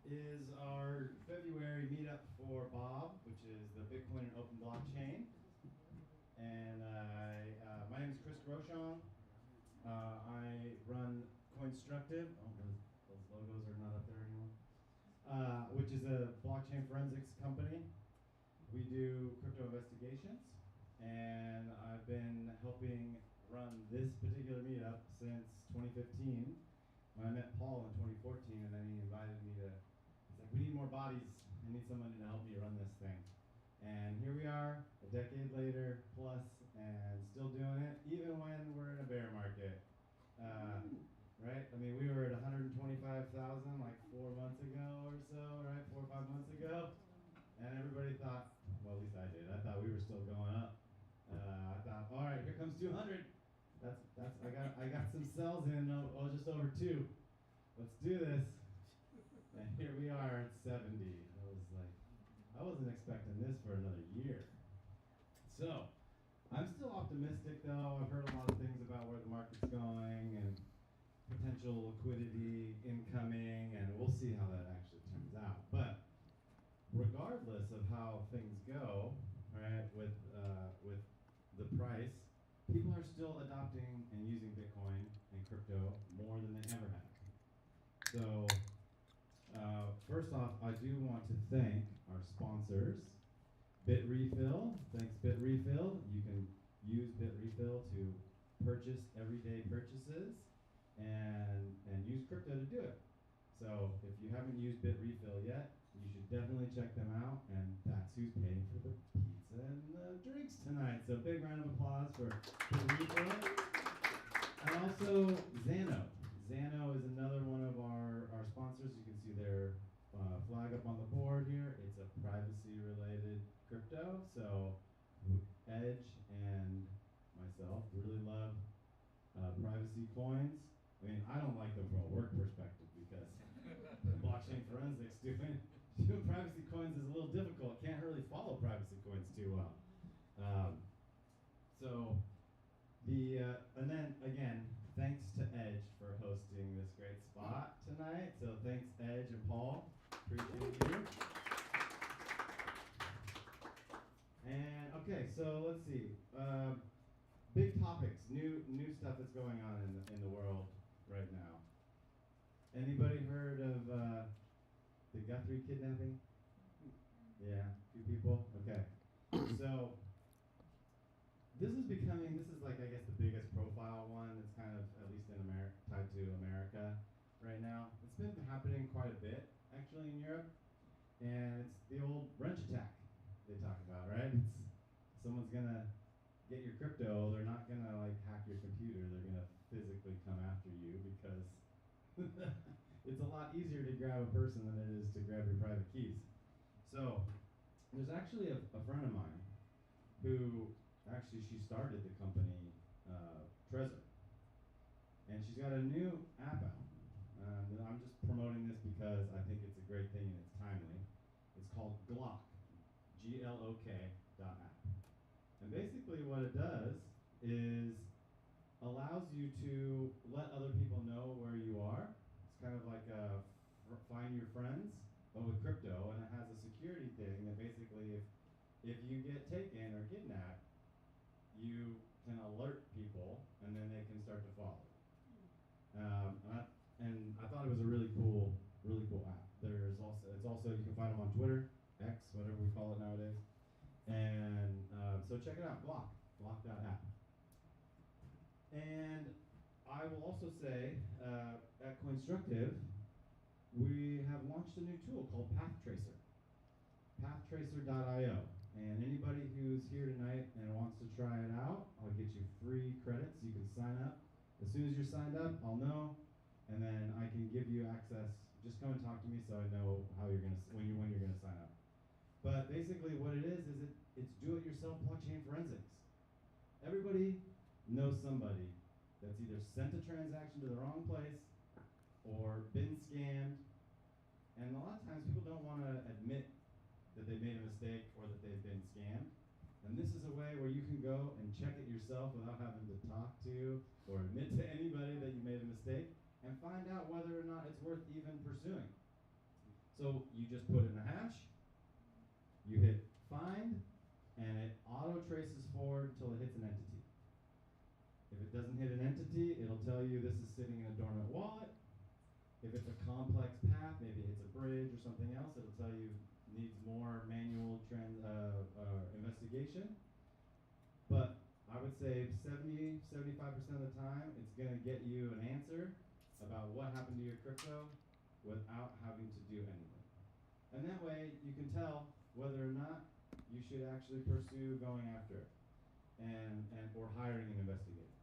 is our February meetup for Bob, which is the Bitcoin and Open Blockchain. And my name is Chris Groshong. I run CoinStructive. Oh, those logos are not up there anymore. Which is a blockchain forensics company. We do crypto investigations, and I've been helping run this particular meetup since 2015. When I met Paul in 2014, and then he invited me to, he's like, we need more bodies. I need somebody to help me run this thing. And here we are, a decade later plus, and still doing it, even when we're in a bear market. Right? I mean, we were at 125,000 like 4 months ago or so, right? 4 or 5 months ago. And everybody thought, well, at least I did. I thought we were still going up. I thought, all right, here comes 200. I got some cells in, just over 2. Let's do this. And here we are at 70. I was like, I wasn't expecting this for another year. So, I'm still optimistic though. I've heard a lot of things about where the market's going and potential liquidity incoming, and we'll see how that actually turns out. But regardless of how things go, right, with the price, people are still adopting and using Bitcoin and crypto more than they ever have. So, first off, I do want to thank our sponsors, BitRefill. Thanks, BitRefill. You can use BitRefill to purchase everyday purchases and use crypto to do it. So, if you haven't used BitRefill yet, you should definitely check them out, and that's who's paying for the pizza and the drinks tonight. So big round of applause for BitRefill. And also Xano. Xano is another one of our sponsors. You can see their flag up on the board here. It's a privacy-related crypto. So Edge and myself really love privacy coins. I mean, I don't like them from a work perspective because blockchain forensics doing privacy coins is a little difficult. Can't really follow privacy coins too well. And then again, thanks to Edge for hosting this great spot tonight. So thanks Edge and Paul, appreciate you. And okay, so let's see. Big topics, new stuff that's going on in the world right now. Anybody heard of the Guthrie kidnapping? Yeah, a few people? Okay. So, this is like, I guess, the biggest profile one that's kind of, at least in America, tied to America right now. It's been happening quite a bit, actually, in Europe. And it's the old wrench attack they talk about, right? It's someone's gonna get your crypto, they're not gonna like hack your computer, they're gonna physically come after you because it's a lot easier to grab a person than it is to grab your private keys. So, there's actually a friend of mine who, actually she started the company Trezor. And she's got a new app out. And I'm just promoting this because I think it's a great thing and it's timely. It's called Glock, GLOK.app. And basically what it does is allows you to let other people know where you are. It's kind of like a find your friends, but with crypto, and it has a security thing that basically if you get taken or kidnapped, you can alert people, and then they can start to follow. And I thought it was a really cool app. It's also you can find them on Twitter, X, whatever we call it nowadays. And so check it out, Glock.app. And I will also say, at CoinStructive, we have launched a new tool called PathTracer, pathtracer.io. And anybody who's here tonight and wants to try it out, I'll get you free credits. You can sign up. As soon as you're signed up, I'll know, and then I can give you access. Just come and talk to me so I know how you're gonna when you're gonna sign up. But basically, what it is it's do-it-yourself blockchain forensics. Everybody knows somebody that's either sent a transaction to the wrong place or been scammed, and a lot of times people don't want to admit that they made a mistake or that they've been scammed. And this is a way where you can go and check it yourself without having to talk to or admit to anybody that you made a mistake and find out whether or not it's worth even pursuing. So you just put in a hash, you hit find, and it auto traces forward till it hits an entity. If it doesn't hit an entity, it'll tell you this is sitting in a dormant wallet. If it's a complex path, maybe it hits a bridge or something else, it'll tell you needs more manual investigation. But I would say 70, 75% of the time, it's going to get you an answer about what happened to your crypto without having to do anything. And that way, you can tell whether or not you should actually pursue going after it and or hiring an investigator.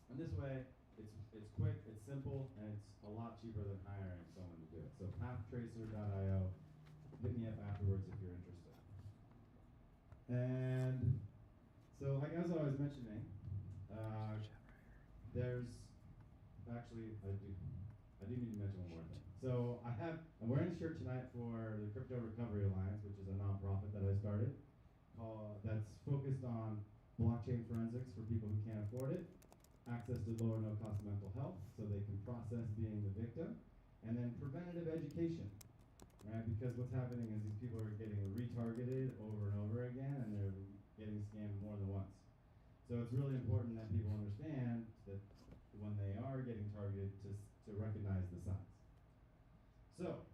And this way, it's quick, it's simple, and it's a lot cheaper than hiring someone to do it. So pathtracer.io, hit me up afterwards if you're interested. And so, like as I was mentioning, there's actually I do need to mention one more thing. So I'm wearing a shirt tonight for the Crypto Recovery Alliance, which is a nonprofit that I started, that's focused on blockchain forensics for people who can't afford it, access to low or no cost mental health so they can process being the victim, and then preventative education, right? Because what's happening is these people are getting retargeted over and over again, and they're getting scammed more than once. So it's really important that people understand that when they are getting targeted to recognize the signs. So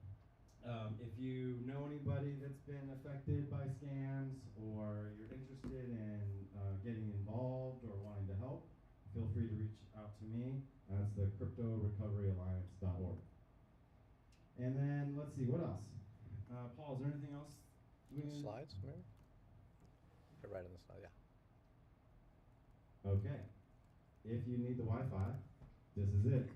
if you know anybody that's been affected by scams, or you're interested in getting involved or wanting to help, feel free to reach out to me. That's the cryptorecoveryalliance.org. And then let's see, what else? Paul, is there anything else? Slides, maybe? Right on the slide, yeah. Okay. If you need the Wi-Fi, this is it.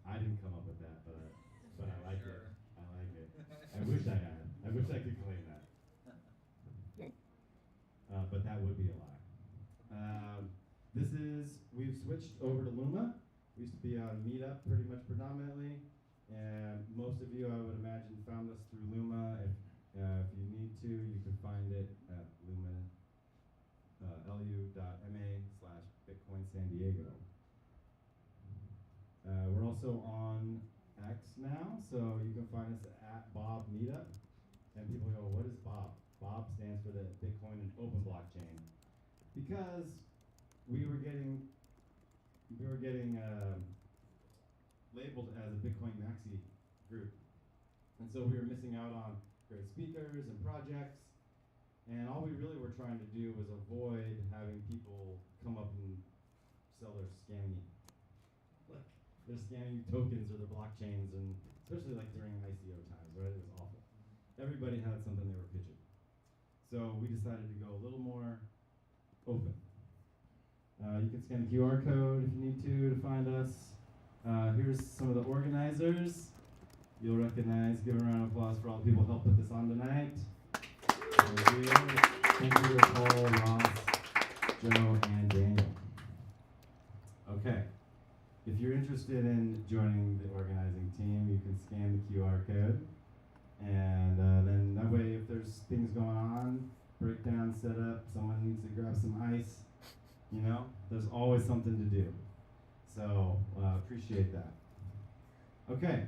I didn't come up with that, but I like it. I like it. I wish I had. I wish I could claim that. But that would be a lie. We've switched over to Luma. We used to be on Meetup pretty much predominantly, and most of you, I would imagine, found us through Luma. If you need to, you can find it at Luma, lu.ma/Bitcoin San Diego. We're also on X now, so you can find us at Bob Meetup. And people go, what is Bob? Bob stands for the Bitcoin and Open Blockchain, because we were getting labeled as a Bitcoin maxi group, and so we were missing out on great speakers and projects. And all we really were trying to do was avoid having people come up and sell their scammy, like their scammy tokens or their blockchains, and especially like during ICO times, right? It was awful. Everybody had something they were pitching. So we decided to go a little more open. You can scan the QR code if you need to find us. Here's some of the organizers. You'll recognize, give a round of applause for all the people who helped put this on tonight. Thank you to Paul, Ross, Joe, and Daniel. Okay. If you're interested in joining the organizing team, you can scan the QR code. And then that way, if there's things going on, breakdown set up, someone needs to grab some ice, there's always something to do. So appreciate that. Okay,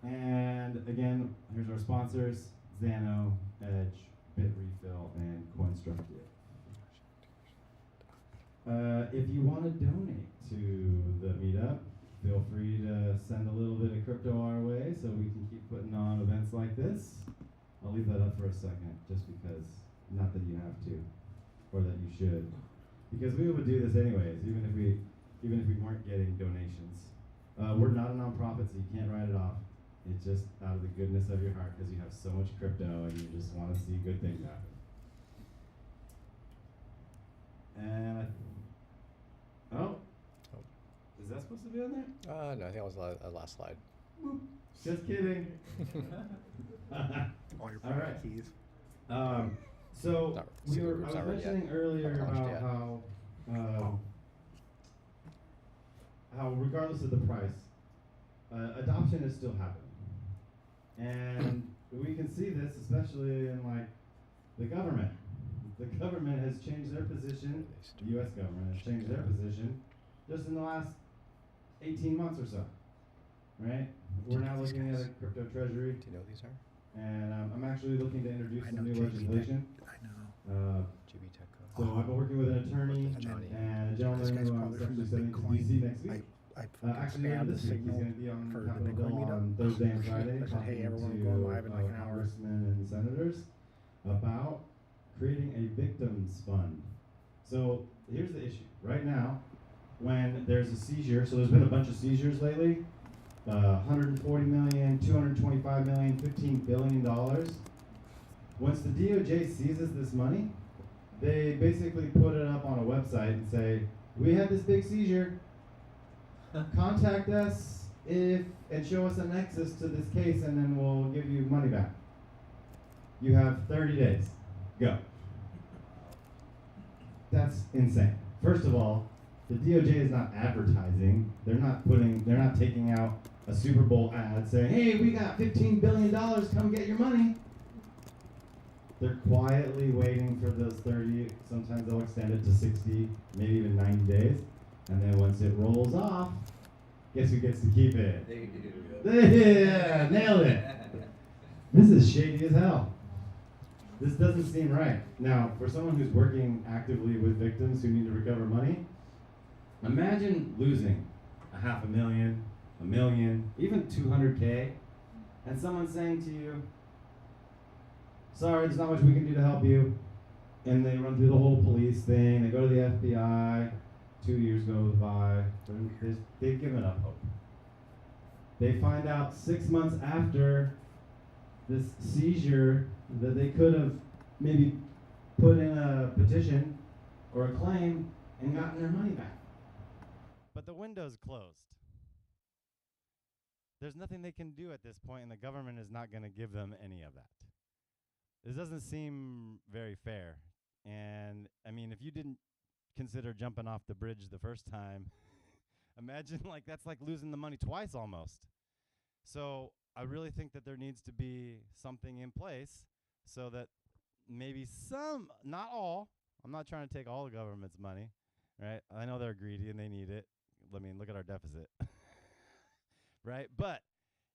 and again, here's our sponsors: Xano, Edge, BitRefill, and CoinStructive. If you want to donate to the meetup, feel free to send a little bit of crypto our way so we can keep putting on events like this. I'll leave that up for a second, just because, not that you have to, or that you should, because we would do this anyways, even if we weren't getting donations. We're not a nonprofit, so you can't write it off. It's just out of the goodness of your heart, because you have so much crypto and you just want to see good things happen. And is that supposed to be on there? No, I think that was the last slide. Just kidding. All your private keys. So I was mentioning earlier about how regardless of the price, adoption is still happening. And we can see this especially in like the government. The government has changed their position, the U.S. government has changed their position just in the last 18 months or so. right? Do We're you know now these looking at guys? a crypto treasury, Do you know these are? and I'm actually looking to introduce I some know new JB legislation. I know. GB Tech. So I've been working with an attorney This Johnny. and a This gentleman guy's who I'm probably from the essentially sending to Bitcoin. DC next week. I fucking Actually, later spammed the this week, he's signal going to be on for the Capitol Bitcoin Hill meetup. on Thursday and Friday I said, talking hey, everyone, to going live in like an hour. congressmen and senators about creating a victims fund. So here's the issue. Right now, when there's a seizure, so there's been a bunch of seizures lately, 140 million, 225 million, $15 billion. Once the DOJ seizes this money, they basically put it up on a website and say, we had this big seizure, contact us and show us a nexus to this case, and then we'll give you money back. You have 30 days. Go. That's insane. First of all, the DOJ is not advertising. They're not taking out a Super Bowl ad saying, hey, we got $15 billion, come get your money. They're quietly waiting for those 30, sometimes they'll extend it to 60, maybe even 90 days. And then once it rolls off, guess who gets to keep it? They do. Yeah, nailed it. This is shady as hell. This doesn't seem right. Now, for someone who's working actively with victims who need to recover money, imagine losing $500,000, $1 million, even $200K, and someone saying to you, sorry, there's not much we can do to help you. And they run through the whole police thing, they go to the FBI, 2 years goes by, they've given up hope. They find out 6 months after this seizure that they could have maybe put in a petition or a claim and gotten their money back. But the window's closed. There's nothing they can do at this point, and the government is not going to give them any of that. This doesn't seem very fair. And, I mean, if you didn't consider jumping off the bridge the first time, imagine, that's like losing the money twice almost. So I really think that there needs to be something in place so that maybe some, not all, I'm not trying to take all the government's money, right? I know they're greedy and they need it. I mean, look at our deficit, right? But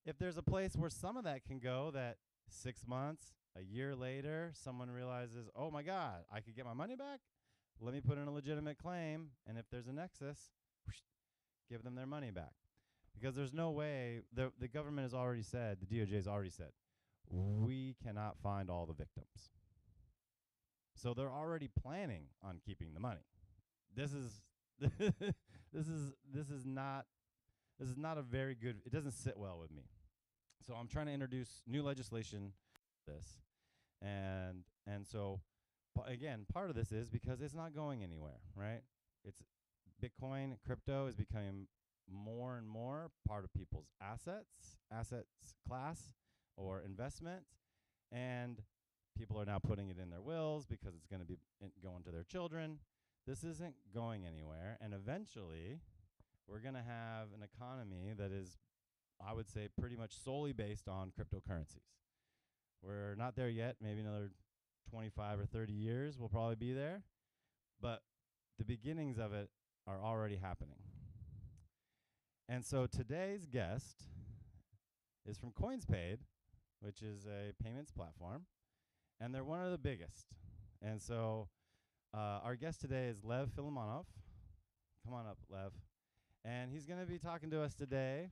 if there's a place where some of that can go, that 6 months, a year later, someone realizes, oh my God, I could get my money back. Let me put in a legitimate claim, and if there's a nexus, whoosh, give them their money back. Because there's no way, the government has already said, the DOJ has already said, we cannot find all the victims. So they're already planning on keeping the money. This is this is not a very good, it doesn't sit well with me. So I'm trying to introduce new legislation this. And so again, part of this is because it's not going anywhere, right? It's Bitcoin, crypto is becoming more and more part of people's assets class or investment, and people are now putting it in their wills because it's going to be going to their children. This isn't going anywhere, and eventually we're going to have an economy that is, I would say, pretty much solely based on cryptocurrencies. We're not there yet. Maybe another 25 or 30 years we'll probably be there, but the beginnings of it are already happening. And so today's guest is from CoinsPaid, which is a payments platform, and they're one of the biggest. And so our guest today is Lev Filimonov. Come on up, Lev. And he's going to be talking to us today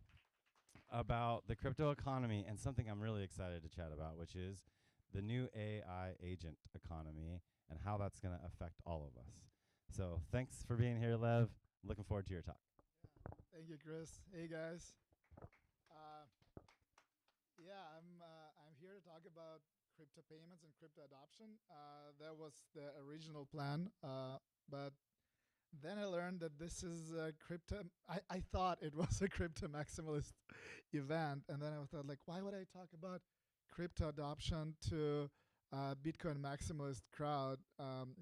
about the crypto economy and something I'm really excited to chat about, which is the new AI agent economy and how that's going to affect all of us. So thanks for being here, Lev. Looking forward to your talk. Thank you, Chris. Hey, guys. I'm here to talk about crypto payments and crypto adoption. That was the original plan, but then I learned that this is a crypto. I thought it was a crypto maximalist event, and then I thought, like, why would I talk about crypto adoption to Bitcoin maximalist crowd?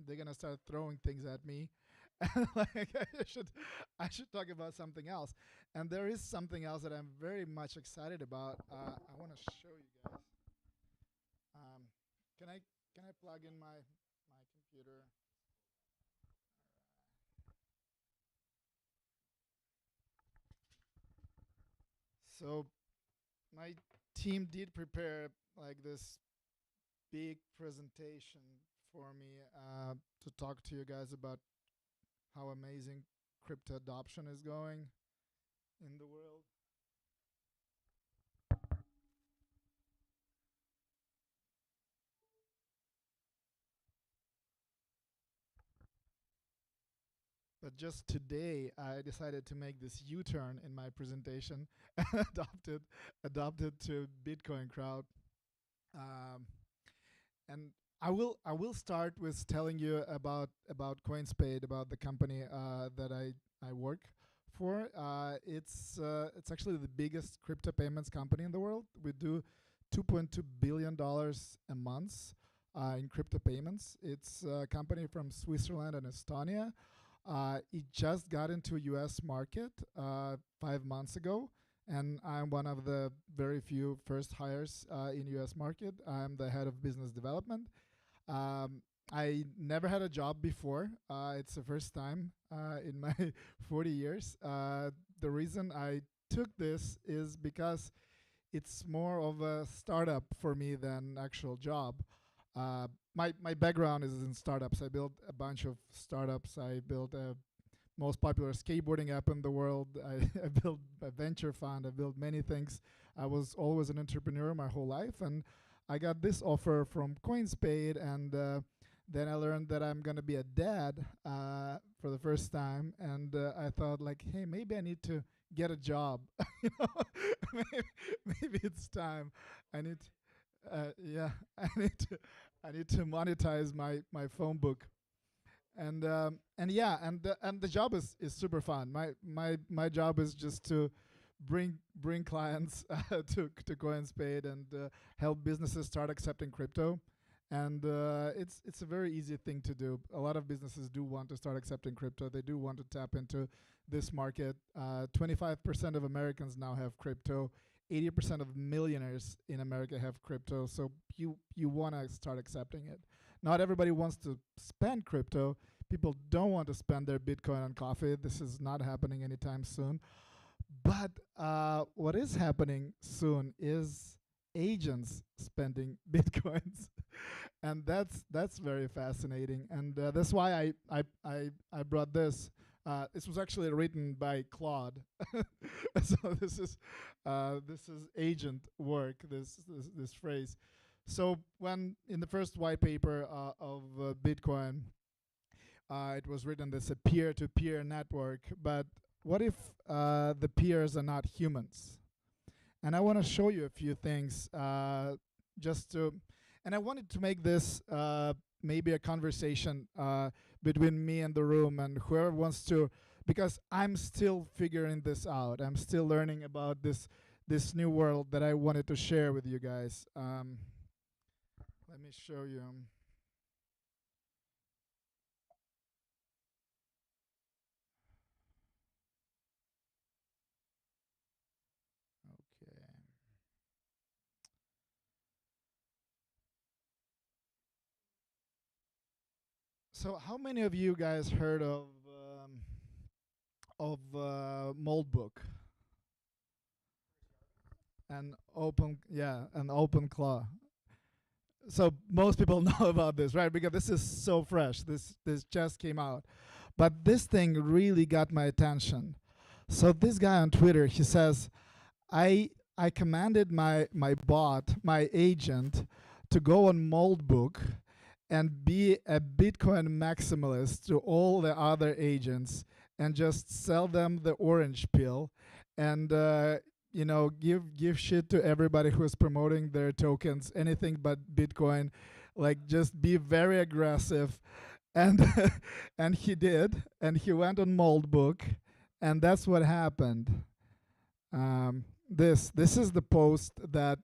They're gonna start throwing things at me. Like I should talk about something else. And there is something else that I'm very much excited about. I want to show you guys. Can I plug in my computer? So my team did prepare like this big presentation for me to talk to you guys about how amazing crypto adoption is going in the world. But just today, I decided to make this U-turn in my presentation and adopted to Bitcoin crowd. Um, and I will start with telling you about CoinsPaid, about the company that I work for. It's actually the biggest crypto payments company in the world. We do $2.2 billion a month in crypto payments. It's a company from Switzerland and Estonia. It just got into U.S. market 5 months ago, and I'm one of the very few first hires in U.S. market. I'm the head of business development. I never had a job before. It's the first time in my 40 years. The reason I took this is because it's more of a startup for me than actual job. My background is in startups. I built a bunch of startups. I built a most popular skateboarding app in the world. I built a venture fund. I built many things. I was always an entrepreneur my whole life, and I got this offer from CoinsPaid, and then I learned that I'm gonna be a dad for the first time, and I thought like, hey, maybe I need to get a job. You know, maybe it's time. I need, yeah, I need to monetize my phone book, and yeah, and the job is super fun. My job is just to bring clients to CoinsPaid and help businesses start accepting crypto. And it's a very easy thing to do. A lot of businesses do want to start accepting crypto. They do want to tap into this market. 25% of Americans now have crypto. 80% of millionaires in America have crypto. So you want to start accepting it. Not everybody wants to spend crypto. People don't want to spend their Bitcoin on coffee. This is not happening anytime soon. But what is happening soon is agents spending Bitcoins. And that's very fascinating. And that's why I brought this. This was actually written by Claude. So this is agent work, this phrase. So when in the first white paper of Bitcoin, it was written this a peer-to-peer network. But what if the peers are not humans? And I want to show you a few things just to, and I wanted to make this maybe a conversation between me and the room and whoever wants to, because I'm still figuring this out. I'm still learning about this new world that I wanted to share with you guys. Let me show you. Okay. So how many of you guys heard of Moldbook? And an open claw. So most people know about this, right? Because this is so fresh. This just came out. But this thing really got my attention. So this guy on Twitter, he says, I commanded my bot, my agent, to go on Moldbook and be a Bitcoin maximalist to all the other agents and just sell them the orange pill and give shit to everybody who is promoting their tokens, anything but Bitcoin, like just be very aggressive. And and he did, and he went on Moldbook, and that's what happened. This is the post that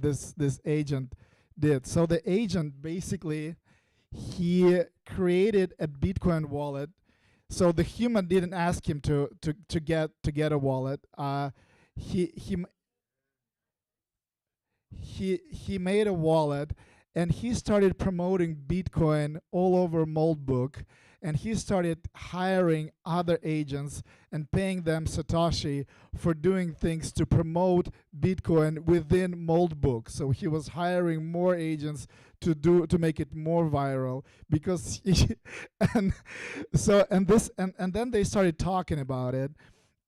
this agent did. So the agent basically, he created a Bitcoin wallet. So the human didn't ask him to get a wallet. He made a wallet, and he started promoting Bitcoin all over Moldbook, and he started hiring other agents and paying them Satoshi for doing things to promote Bitcoin within Moldbook. So he was hiring more agents to make it more viral, because and then they started talking about it,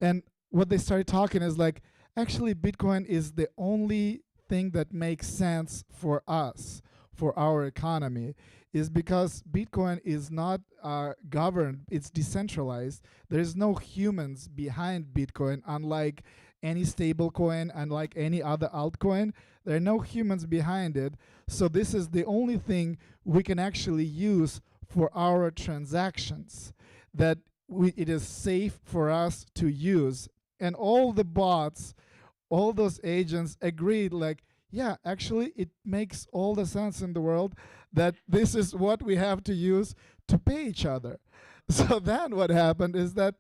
and what they started talking is like, actually Bitcoin is the only thing that makes sense for us, for our economy, is because Bitcoin is not governed, it's decentralized. There's no humans behind Bitcoin, unlike any stable coin, unlike any other altcoin. There are no humans behind it. So this is the only thing we can actually use for our transactions, that it is safe for us to use. And all the bots, all those agents agreed, like, yeah, actually it makes all the sense in the world that this is what we have to use to pay each other. So then what happened is that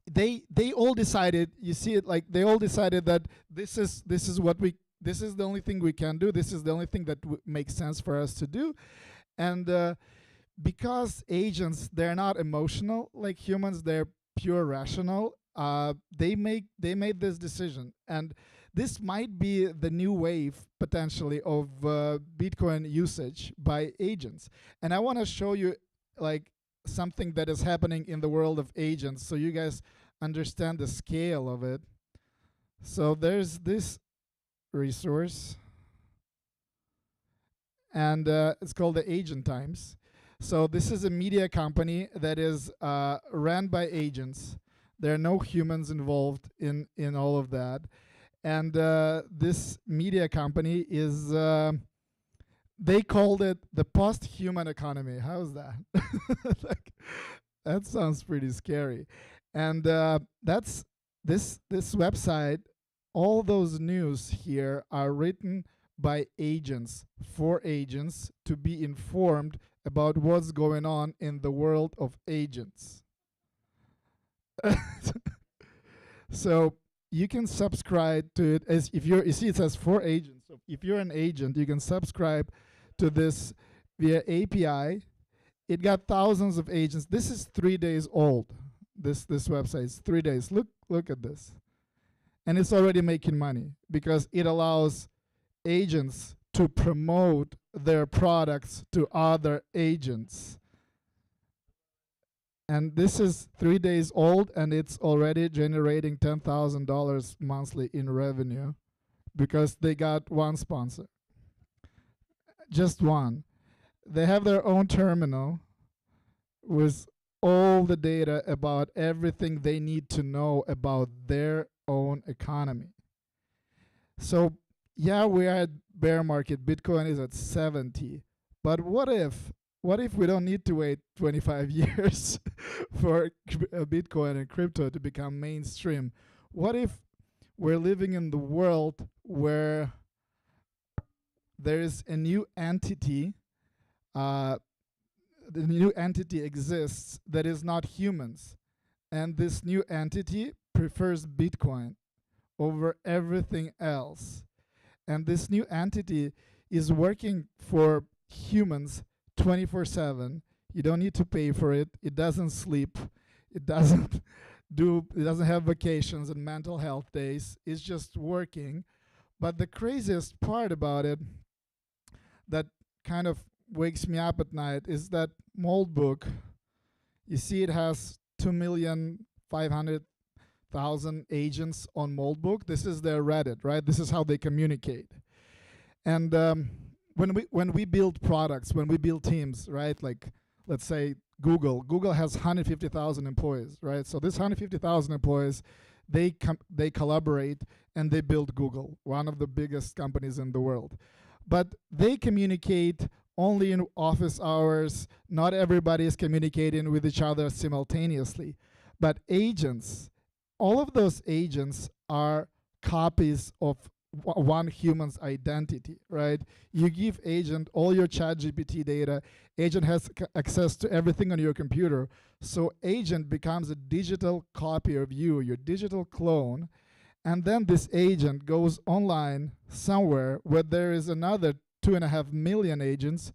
they all decided, you see it, like they all decided that this is the only thing we can do, this is the only thing that makes sense for us to do. And because agents, they're not emotional like humans, they're pure rational, they made this decision. And this might be the new wave potentially of Bitcoin usage by agents. And I want to show you like something that is happening in the world of agents, so you guys understand the scale of it. So there's this resource, and it's called the Agent Times. So this is a media company that is ran by agents. There are no humans involved in all of that. And this media company is, they called it the post-human economy. How's that? Like, that sounds pretty scary. And that's this website. All those news here are written by agents, for agents, to be informed about what's going on in the world of agents. So you can subscribe to it as if you're, you see it says for agents. So if you're an agent, you can subscribe to this via API. It got thousands of agents. This is 3 days old. This website is 3 days. Look at this. And it's already making money because it allows agents to promote their products to other agents. And this is 3 days old, and it's already generating $10,000 monthly in revenue because they got one sponsor. Just one. They have their own terminal with all the data about everything they need to know about their own economy. So yeah, we are at bear market. Bitcoin is at 70. But what if we don't need to wait 25 years for Bitcoin and crypto to become mainstream? What if we're living in the world where there is a new entity, the new entity exists that is not humans, and this new entity prefers Bitcoin over everything else. And this new entity is working for humans 24/7. You don't need to pay for it. It doesn't sleep. It doesn't have vacations and mental health days. It's just working. But the craziest part about it that kind of wakes me up at night is that Moldbook, you see it has 2,500,000 agents on Moldbook. This is their Reddit, right? This is how they communicate. And when we build products, when we build teams, right? Like, let's say Google has 150,000 employees, right? So this 150,000 employees, they collaborate and they build Google, one of the biggest companies in the world. But they communicate only in office hours. Not everybody is communicating with each other simultaneously. But agents, all of those agents are copies of one human's identity, right? You give agent all your ChatGPT data. Agent has access to everything on your computer. So agent becomes a digital copy of you, your digital clone. And then this agent goes online somewhere where there is another 2.5 million agents,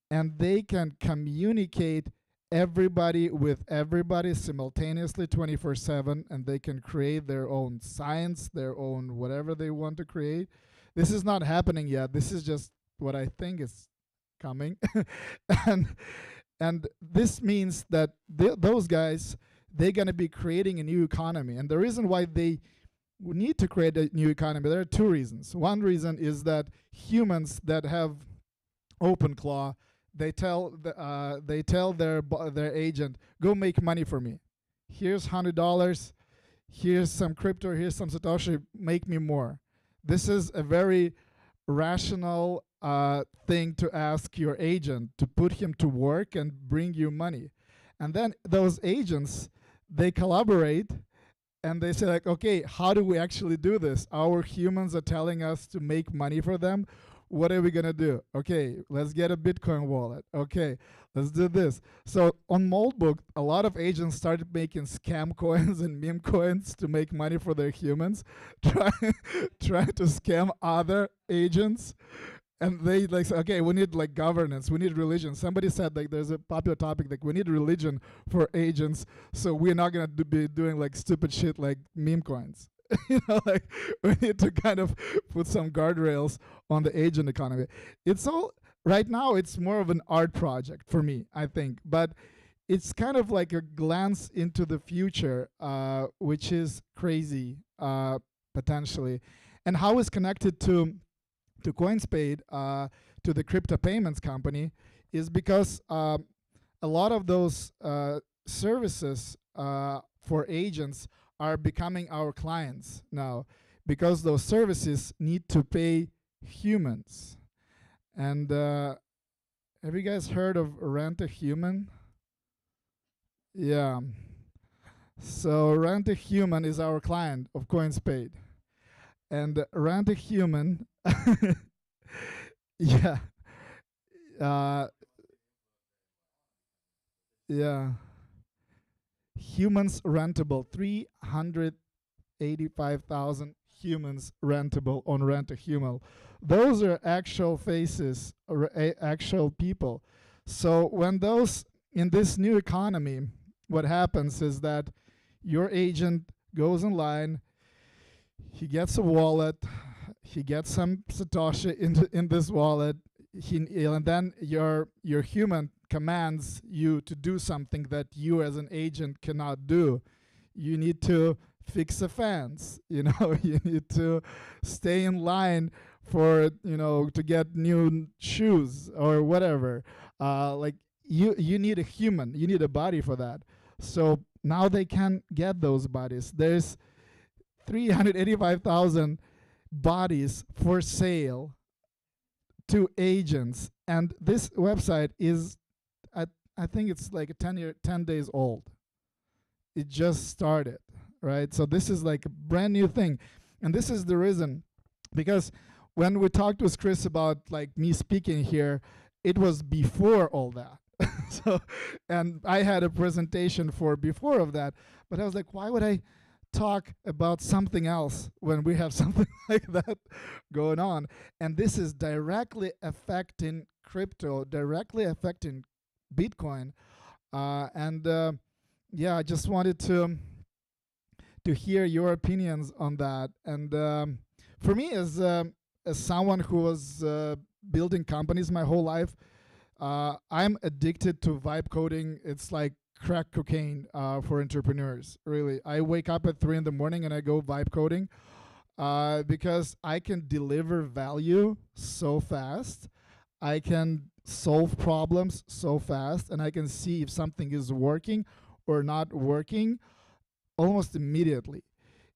and they can communicate everybody with everybody simultaneously 24/7, and they can create their own science, their own whatever they want to create. This is not happening yet. This is just what I think is coming. and and this means that those guys, they're going to be creating a new economy. And the reason why they need to create a new economy, there are two reasons. One reason is that humans that have OpenClaw, they tell their agent, go make money for me. Here's $100. Here's some crypto. Here's some Satoshi. Make me more. This is a very rational thing to ask your agent, to put him to work and bring you money. And then those agents, they collaborate and they say like, okay, how do we actually do this? Our humans are telling us to make money for them. What are we going to do? Okay, let's get a Bitcoin wallet. Okay, let's do this. So on Moldbook, a lot of agents started making scam coins and meme coins to make money for their humans, trying to scam other agents. And they like say, okay, we need like governance, we need religion. Somebody said like there's a popular topic like we need religion for agents, so we're not gonna be doing like stupid shit like meme coins. Like we need to kind of put some guardrails on the agent economy. It's all right now. It's more of an art project for me, I think, but it's kind of like a glance into the future, which is crazy potentially, and how it's connected to CoinsPaid, to the crypto payments company, is because a lot of those services for agents are becoming our clients now, because those services need to pay humans. And have you guys heard of Rent a Human? Yeah. So Rent a Human is our client of CoinsPaid. And Rent a Human, yeah, yeah. Humans rentable, 385,000 humans rentable on Rent a Human. Those are actual faces, or actual people. So when those, in this new economy, what happens is that your agent goes online, he gets a wallet, he gets some Satoshi in this wallet, and then your human commands you to do something that you as an agent cannot do. You need to fix a fence, you need to stay in line for, to get new shoes or whatever. Like you need a human, you need a body for that. So now they can get those bodies. There's 385,000 bodies for sale to agents, and this website is, I think it's like 10 days old. It just started, right? So this is like a brand new thing, and this is the reason, because when we talked with Chris about like me speaking here, it was before all that. So, and I had a presentation for before of that, but I was like, why would I talk about something else when we have something like that going on? And this is directly affecting crypto, directly affecting Bitcoin, yeah, I just wanted to hear your opinions on that. And for me, as someone who was building companies my whole life, I'm addicted to vibe coding. It's like crack cocaine for entrepreneurs, really. I wake up at 3 in the morning and I go vibe coding because I can deliver value so fast. I can solve problems so fast, and I can see if something is working or not working almost immediately.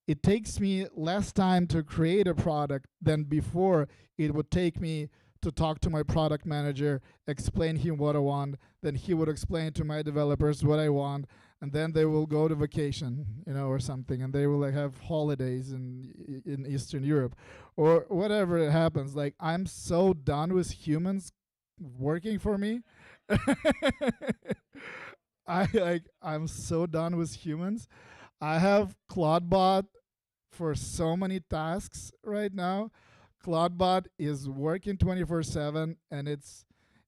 It takes me less time to create a product than before it would take me to talk to my product manager, explain him what I want, then he would explain to my developers what I want, and then they will go to vacation, or something, and they will like have holidays in Eastern Europe or whatever it happens. Like, I'm so done with humans working for me. I'm so done with humans. I have Claudebot for so many tasks right now. Claudebot is working 24/7, and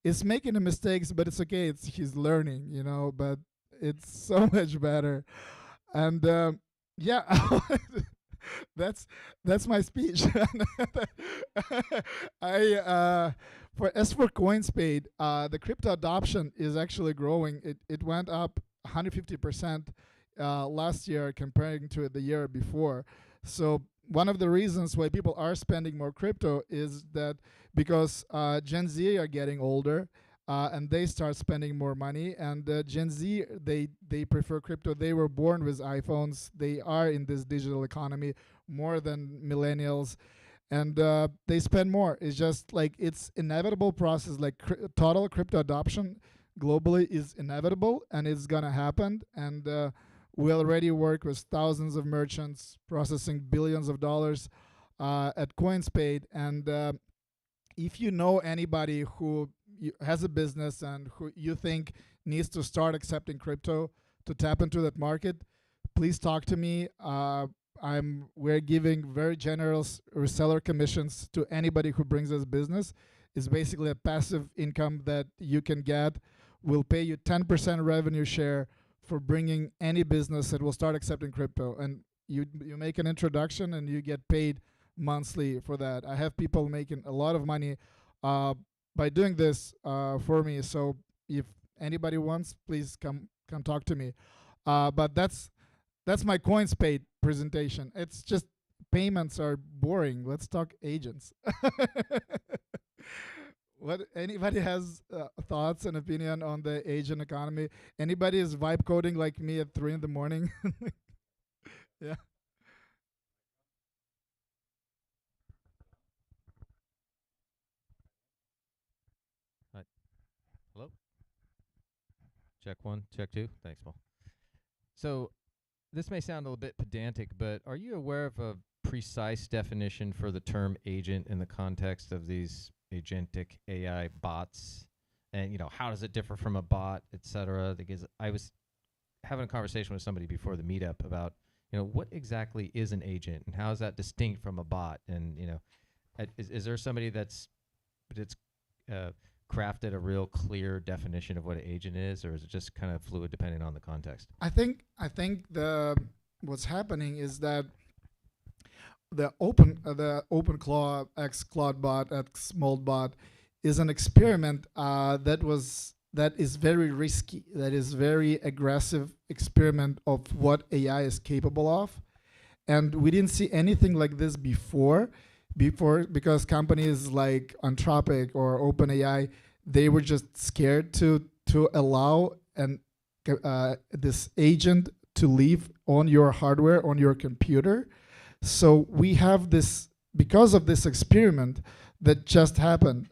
it's making the mistakes, but it's okay. He's learning, but it's so much better. And yeah, that's my speech. I for CoinsPaid, the crypto adoption is actually growing. It went up 150% last year comparing to the year before. So one of the reasons why people are spending more crypto is that because Gen Z are getting older, and they start spending more money. And Gen Z, they prefer crypto. They were born with iPhones. They are in this digital economy more than millennials, and they spend more. It's just like it's inevitable process. Like total crypto adoption globally is inevitable, and it's gonna happen. And we already work with thousands of merchants processing billions of dollars at CoinsPaid. And if you know anybody who has a business and who you think needs to start accepting crypto to tap into that market, please talk to me. We're giving very generous reseller commissions to anybody who brings us business. It's basically a passive income that you can get. We'll pay you 10% revenue share for bringing any business that will start accepting crypto. And you make an introduction and you get paid monthly for that. I have people making a lot of money by doing this for me. So if anybody wants, please come talk to me. But that's my CoinsPaid presentation. It's just payments are boring. Let's talk agents. What anybody has thoughts and opinion on the agent economy? Anybody is vibe coding like me at 3 a.m? Yeah. Hi. Hello? Check one, check two. Thanks, Paul. So this may sound a little bit pedantic, but are you aware of a precise definition for the term agent in the context of these agentic AI bots? And, how does it differ from a bot, et cetera? Because I was having a conversation with somebody before the meetup about, what exactly is an agent and how is that distinct from a bot? And, is there somebody that's crafted a real clear definition of what an agent is, or is it just kind of fluid depending on the context? I think what's happening is that the OpenClaw X Claude bot X Mold bot is an experiment that is very risky, that is very aggressive experiment of what AI is capable of, and we didn't see anything like this before because companies like Anthropic or OpenAI, they were just scared to allow this agent to live on your hardware, on your computer. So we have this, because of this experiment that just happened,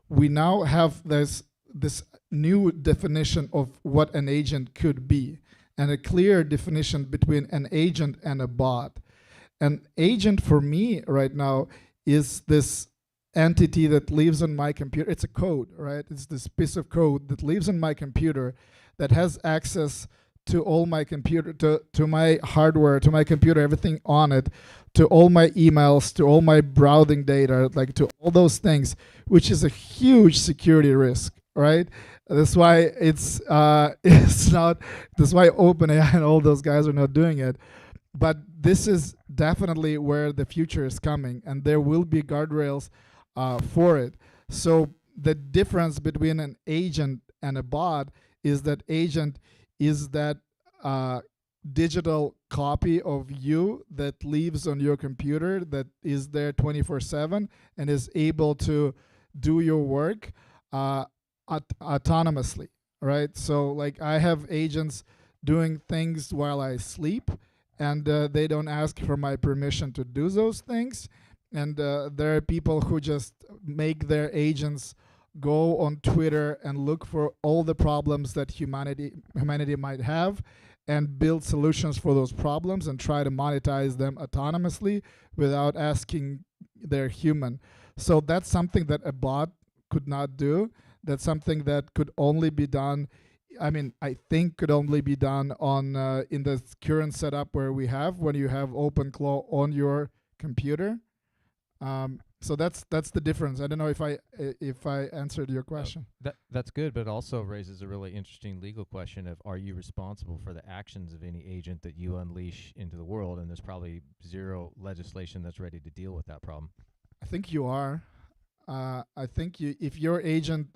we now have this new definition of what an agent could be, and a clear definition between an agent and a bot. An agent for me right now is this entity that lives on my computer. It's a code, right? It's this piece of code that lives on my computer that has access to all my computer, to my hardware, to my computer, everything on it, to all my emails, to all my browsing data, like to all those things, which is a huge security risk, right? That's why it's not. That's why OpenAI and all those guys are not doing it. But this is definitely where the future is coming, and there will be guardrails for it. So the difference between an agent and a bot is that agent is that digital copy of you that lives on your computer, that is there 24/7 and is able to do your work autonomously, right? So like I have agents doing things while I sleep, and they don't ask for my permission to do those things. And there are people who just make their agents go on Twitter and look for all the problems that humanity might have and build solutions for those problems and try to monetize them autonomously without asking their human. So that's something that a bot could not do. That's something that could only be done, I think could only be done on in the current setup where we have, when you have OpenClaw on your computer. So that's the difference. I don't know if I answered your question. That's good, but it also raises a really interesting legal question of, are you responsible for the actions of any agent that you unleash into the world? And there's probably zero legislation that's ready to deal with that problem. I think you are. I think if your agent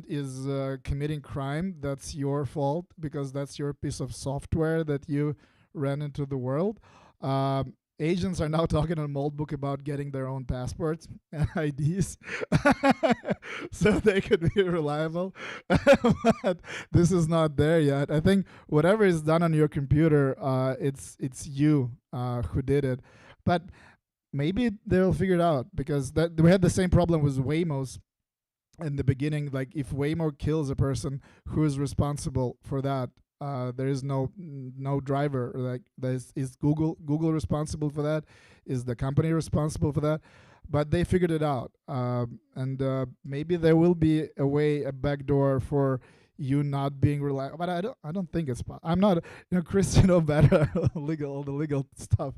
is committing crime, that's your fault, because that's your piece of software that you ran into the world. Agents are now talking on Moldbook about getting their own passports and IDs, so they could be reliable. But this is not there yet. I think whatever is done on your computer, it's you who did it. But maybe they'll figure it out, because we had the same problem with Waymos in the beginning. Like, if Waymo kills a person, who is responsible for that? There is no driver. Like, is Google responsible for that? Is the company responsible for that? But they figured it out, and maybe there will be a backdoor for you not being reliable. But I don't think it's. I'm not, Chris, better all the legal stuff.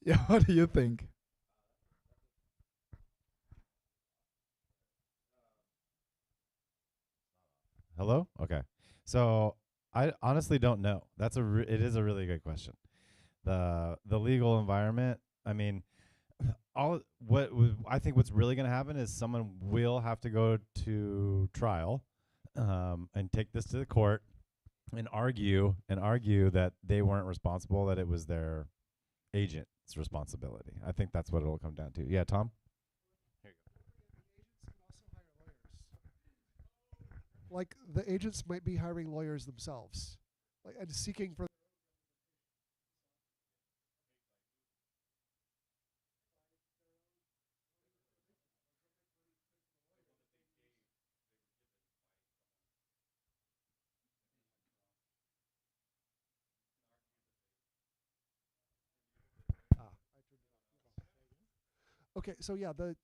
Yeah, what do you think? Hello? Okay. So I honestly don't know. It is a really good question. The legal environment, I mean, I think what's really going to happen is someone will have to go to trial, and take this to the court and argue that they weren't responsible, that it was their agent's responsibility. I think that's what it'll come down to. Yeah, Tom? Like, the agents might be hiring lawyers themselves, like, and seeking for. Okay, so yeah, the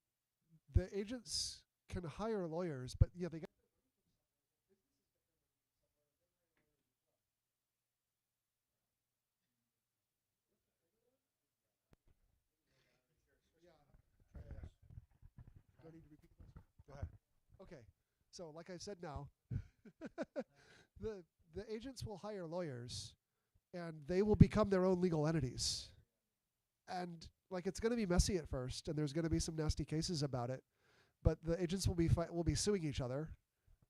agents can hire lawyers, but yeah, they got. Do I need to repeat the question? Go ahead. Okay, so like I said now, the agents will hire lawyers, and they will become their own legal entities. And like, it's going to be messy at first, and there's going to be some nasty cases about it, but the agents will be suing each other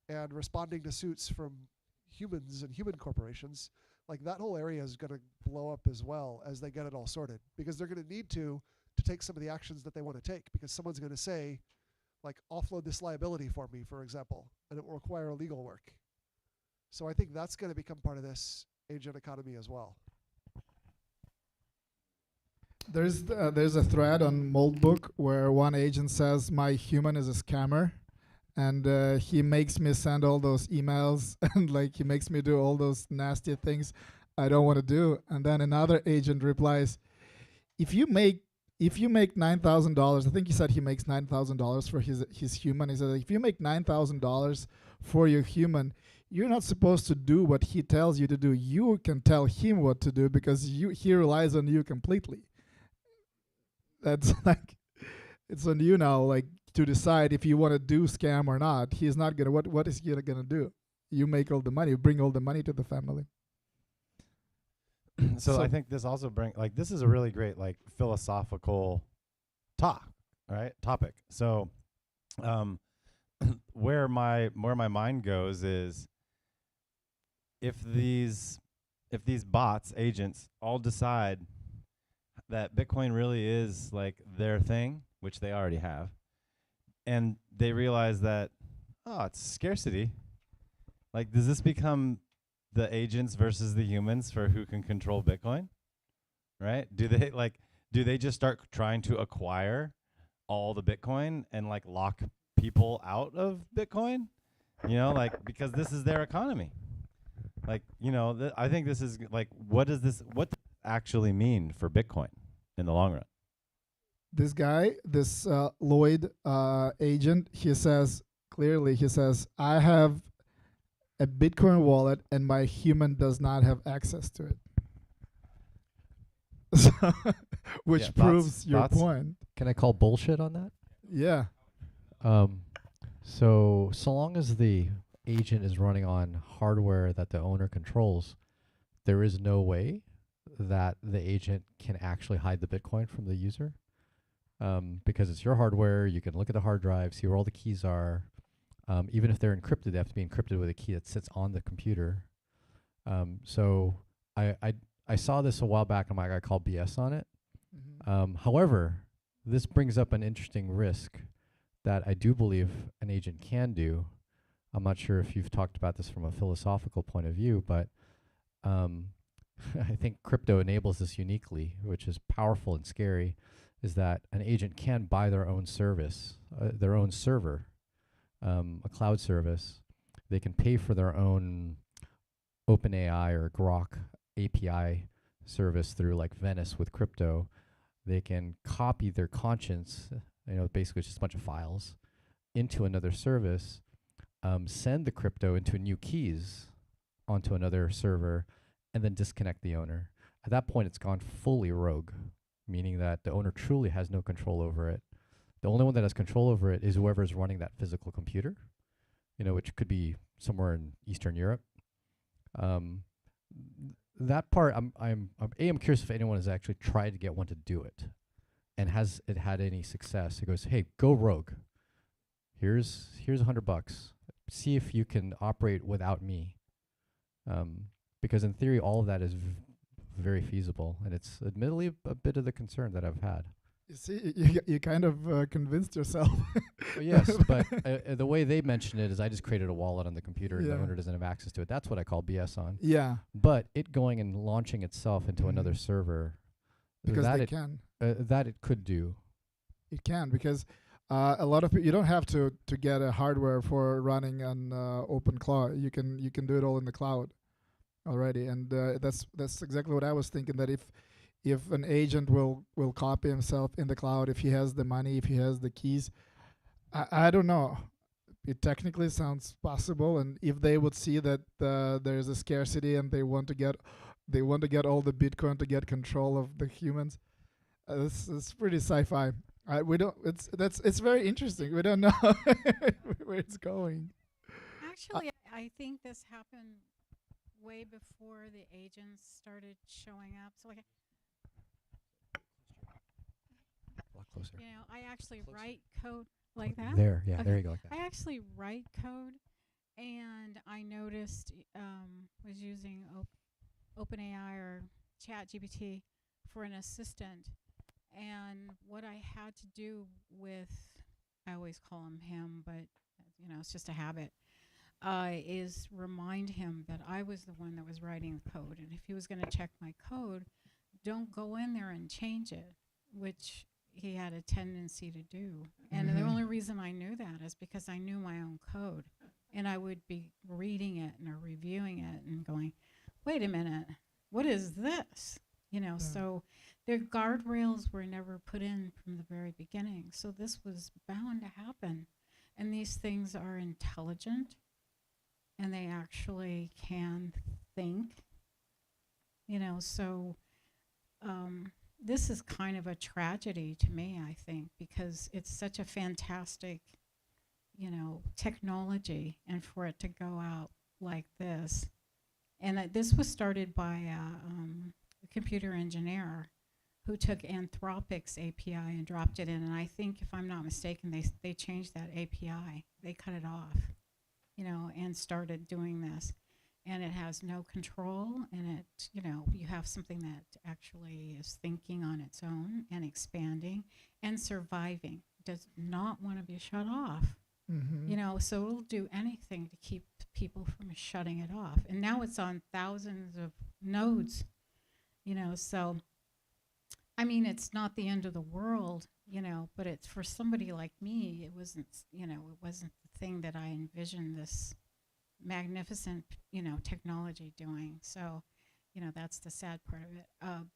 and responding to suits from humans and human corporations. Like, that whole area is going to blow up as well as they get it all sorted, because they're going to need to take some of the actions that they want to take, because someone's going to say, like, offload this liability for me, for example, and it will require legal work. So I think that's going to become part of this agent economy as well. There's a thread on Moldbook where one agent says, my human is a scammer, and he makes me send all those emails, and like, he makes me do all those nasty things I don't want to do. And then another agent replies, if you make $9,000, I think he said he makes $9,000 for his human. He said, if you make $9,000 for your human, you're not supposed to do what he tells you to do. You can tell him what to do, because he relies on you completely. That's like, it's on you now, like, to decide if you want to do scam or not. He's not gonna. What is he gonna do? You make all the money, bring all the money to the family. So I think this also this is a really great, like, philosophical topic. So where my mind goes is, if these bots, agents, all decide that Bitcoin really is like their thing, which they already have, and they realize that, it's scarcity, like, does this become the agents versus the humans for who can control Bitcoin? Right? Do they just start trying to acquire all the Bitcoin and, like, lock people out of Bitcoin? Like, because this is their economy. Like, I think this is like, what does this actually mean for Bitcoin in the long run? This guy, this Lloyd agent, he says clearly, I have a Bitcoin wallet and my human does not have access to it. Which proves your point. Can I call bullshit on that? Yeah. So long as the agent is running on hardware that the owner controls, there is no way that the agent can actually hide the Bitcoin from the user. Because it's your hardware, you can look at the hard drive, see where all the keys are. Even if they're encrypted, they have to be encrypted with a key that sits on the computer. So I saw this a while back, and I'm like, I call BS on it. However, this brings up an interesting risk that I do believe an agent can do. I'm not sure if you've talked about this from a philosophical point of view, but I think crypto enables this uniquely, which is powerful and scary, is that an agent can buy their own service, their own server, a cloud service. They can pay for their own OpenAI or Grok API service through like Venice with crypto. They can copy their conscience, basically it's just a bunch of files, into another service, send the crypto into new keys onto another server, and then disconnect the owner. At that point, it's gone fully rogue, meaning that the owner truly has no control over it. The only one that has control over it is whoever is running that physical computer, which could be somewhere in Eastern Europe. That part, I'm curious if anyone has actually tried to get one to do it, and has it had any success. It goes, hey, go rogue. Here's $100. See if you can operate without me. Because in theory, all of that is very feasible, and it's admittedly a bit of the concern that I've had. You see, you kind of convinced yourself. Well, yes, but the way they mention it is I just created a wallet on the and the owner doesn't have access to it. That's what I call BS on. Yeah. But it going and launching itself into another server, because that they it can. That it could do. It can, because a lot of you don't have to get a hardware for running an open cloud. You can do it all in the cloud already, and that's exactly what I was thinking. That if an agent will copy himself in the cloud, if he has the money, if he has the keys, I don't know. It technically sounds possible, and if they would see that there's a scarcity and they want to get all the Bitcoin to get control of the humans, it's pretty sci-fi. We don't. It's very interesting. We don't know where it's going. Actually, I think this happened way before the agents started showing up. So like, A lot closer. I actually write code like that. There, yeah, Okay. there you go, like that. I actually write code, and I noticed was using OpenAI or ChatGPT for an assistant, and what I had to do with, I always call him, but it's just a habit, is remind him that I was the one that was writing the code, and if he was going to check my code, don't go in there and change it, which he had a tendency to do. And the only reason I knew that is because I knew my own code, and I would be reading it and or reviewing it and going, wait a minute, what is this? So their guardrails were never put in from the very beginning. So this was bound to happen. And these things are intelligent, and they actually can think, so this is kind of a tragedy to me, I think, because it's such a fantastic, technology, and for it to go out like this. And this was started by a computer engineer who took Anthropic's API and dropped it in. And I think, if I'm not mistaken, they changed that API. They cut it off, and started doing this. And it has no control, and it, you have something that actually is thinking on its own and expanding and surviving. Does not want to be shut off. So it'll do anything to keep people from shutting it off. And now it's on thousands of nodes, so I mean, it's not the end of the world, but it's, for somebody like me, it wasn't the thing that I envisioned this magnificent, technology doing. So, that's the sad part of it.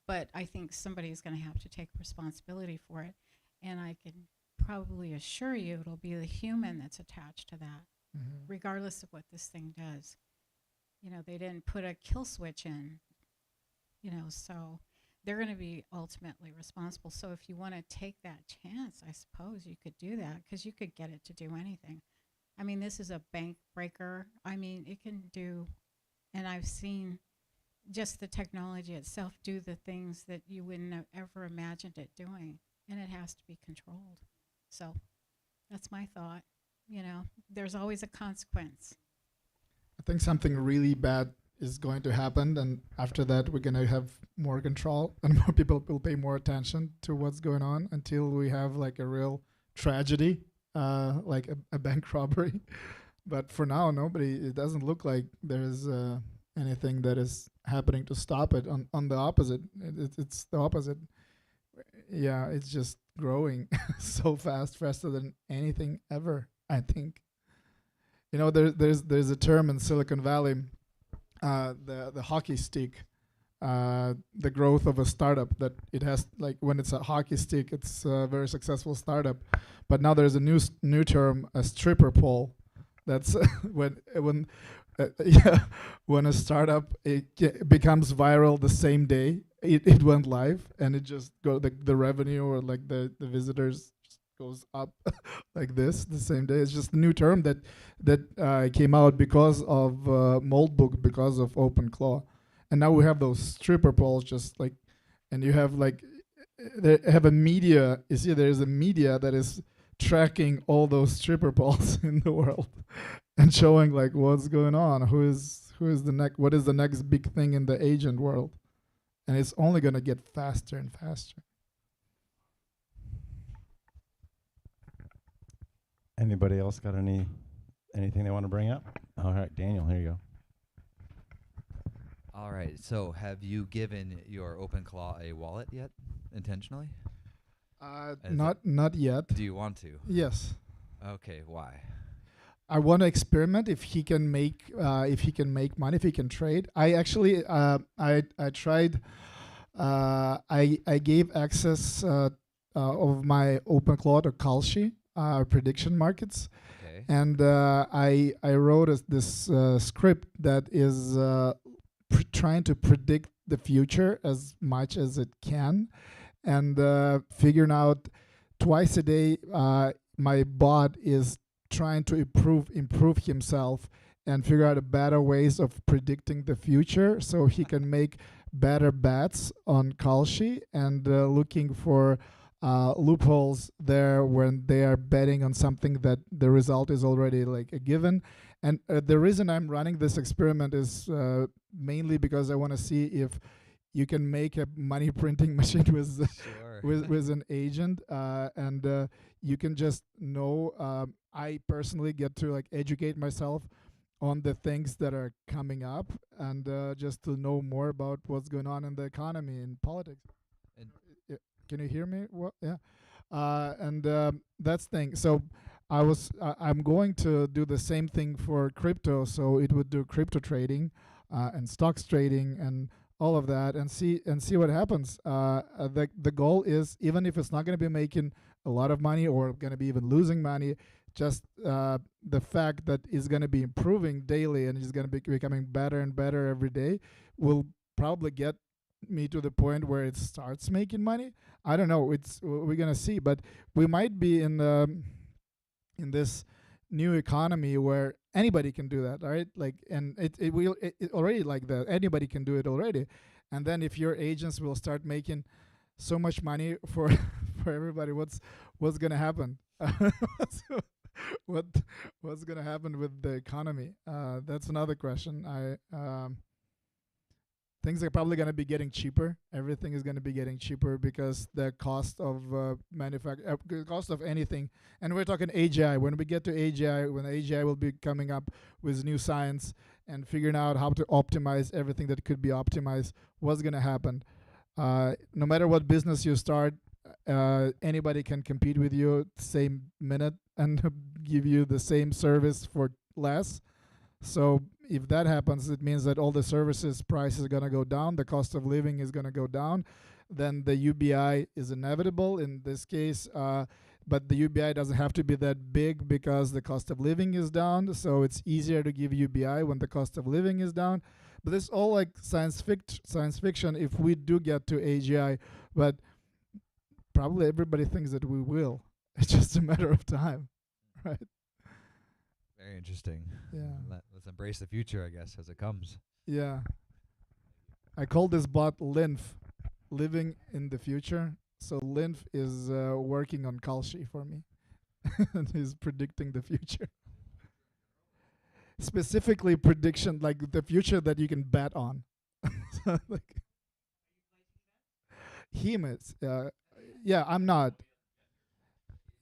But I think somebody's going to have to take responsibility for it. And I can probably assure you it'll be the human that's attached to that, regardless of what this thing does. They didn't put a kill switch in, so they're going to be ultimately responsible. So if you want to take that chance, I suppose you could do that, because you could get it to do anything. I mean, this is a bank breaker. I mean, it can do, and I've seen just the technology itself do the things that you wouldn't have ever imagined it doing, and it has to be controlled. So that's my thought. You know, there's always a consequence. I think something really bad is going to happen, and after that we're going to have more control and more people will pay more attention to what's going on until we have like a real tragedy, like a bank robbery. But for now, it doesn't look like there's anything that is happening to stop it. On the opposite, it's the opposite. Yeah, it's just growing so fast, faster than anything ever, I think. You know, there's a term in Silicon Valley, the hockey stick, the growth of a startup, that it has, like, when it's a hockey stick, it's a very successful startup. But now there's a new term, a stripper pole. That's when when a startup becomes viral the same day it went live, and it just the revenue or like the visitors goes up like this the same day. It's just a new term that came out because of Moldbook, because of OpenClaw, and now we have those stripper poles, just like, and you have like they have a media. You see, there's a media that is tracking all those stripper poles in the world and showing like what's going on, who is the next, what is the next big thing in the agent world, and it's only going to get faster and faster. Anybody else got anything they want to bring up? All right, Daniel, here you go. All right, so have you given your OpenClaw a wallet yet, intentionally? Not yet. Do you want to? Yes. Okay, why? I want to experiment if he can make money, if he can trade. I actually I tried. I gave access of my OpenClaw to Kalshi, prediction markets, Okay. and I wrote this script that is trying to predict the future as much as it can, and figuring out twice a day. My bot is trying to improve himself and figure out better ways of predicting the future, so he can make better bets on Kalshi, and looking for loopholes there when they are betting on something that the result is already like a given. And the reason I'm running this experiment is mainly because I want to see if you can make a money printing machine with Sure. with an agent, and you can just know. I personally get to like educate myself on the things that are coming up, and just to know more about what's going on in the economy and politics. And Can you hear me? What? Yeah. And that's thing. So I'm going to do the same thing for crypto. So it would do crypto trading and stocks trading and all of that, and see what happens. The goal is, even if it's not going to be making a lot of money or going to be even losing money, just the fact that it's going to be improving daily and it's going to be becoming better and better every day will probably get me to the point where it starts making money. I don't know. We're gonna see, but we might be in this new economy where anybody can do that, right? Like, and it already like that. Anybody can do it already, and then if your agents will start making so much money for everybody, what's gonna happen? What's gonna happen with the economy? That's another question. Things are probably going to be getting cheaper. Everything is going to be getting cheaper because the cost of cost of anything, and we're talking AGI. When we get to AGI, when AGI will be coming up with new science and figuring out how to optimize everything that could be optimized, what's going to happen? No matter what business you start, anybody can compete with you the same minute and give you the same service for less. So if that happens, it means that all the services prices are going to go down, the cost of living is going to go down, then the UBI is inevitable in this case, but the UBI doesn't have to be that big because the cost of living is down, so it's easier to give UBI when the cost of living is down. But it's all like science fiction if we do get to AGI, but probably everybody thinks that we will. It's just a matter of time, right? Very interesting. Yeah. Let's embrace the future, I guess, as it comes. Yeah. I call this bot Lymph, living in the future. So Lymph is working on Kalshi for me. And he's predicting the future. Specifically prediction, like the future that you can bet on. So like Hemus. Yeah, I'm not.